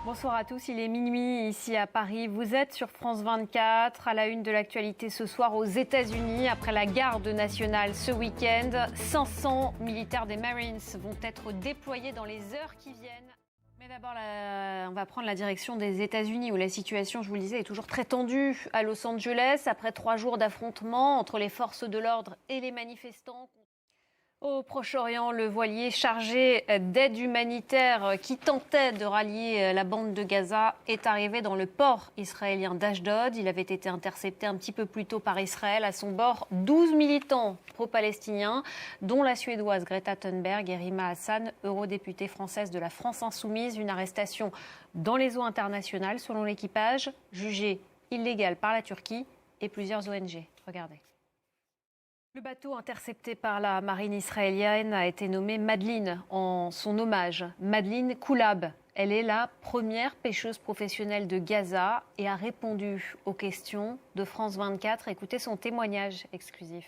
Bonsoir à tous, il est minuit ici à Paris. Vous êtes sur France 24, à la une de l'actualité ce soir aux États-Unis. Après la garde nationale ce week-end, 500 militaires des Marines vont être déployés dans les heures qui viennent. Mais d'abord, on va prendre la direction des États-Unis où la situation, je vous le disais, est toujours très tendue à Los Angeles. Après 3 jours d'affrontements entre les forces de l'ordre et les manifestants. Au Proche-Orient, le voilier chargé d'aide humanitaire qui tentait de rallier la bande de Gaza est arrivé dans le port israélien d'Ashdod. Il avait été intercepté un petit peu plus tôt par Israël. À son bord, 12 militants pro-palestiniens, dont la Suédoise Greta Thunberg et Rima Hassan, eurodéputée française de la France Insoumise. Une arrestation dans les eaux internationales, selon l'équipage, jugée illégale par la Turquie et plusieurs ONG. Regardez. Le bateau intercepté par la marine israélienne a été nommé Madeleine en son hommage. Madeleine Koulab, elle est la première pêcheuse professionnelle de Gaza et a répondu aux questions de France 24. Écoutez son témoignage exclusif.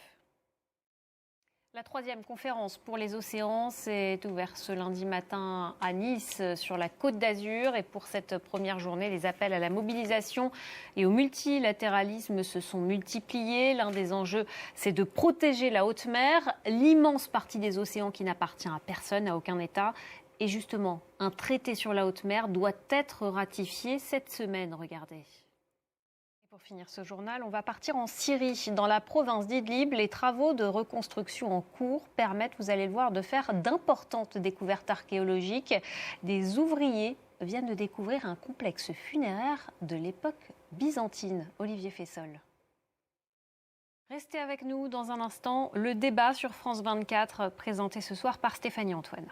La 3e conférence pour les océans s'est ouverte ce lundi matin à Nice, sur la Côte d'Azur. Et pour cette première journée, les appels à la mobilisation et au multilatéralisme se sont multipliés. L'un des enjeux, c'est de protéger la haute mer, l'immense partie des océans qui n'appartient à personne, à aucun État. Et justement, un traité sur la haute mer doit être ratifié cette semaine. Regardez. Pour finir ce journal, on va partir en Syrie. Dans la province d'Idlib, les travaux de reconstruction en cours permettent, vous allez le voir, de faire d'importantes découvertes archéologiques. Des ouvriers viennent de découvrir un complexe funéraire de l'époque byzantine. Olivier Fessol. Restez avec nous dans un instant. Le débat sur France 24, présenté ce soir par Stéphanie Antoine.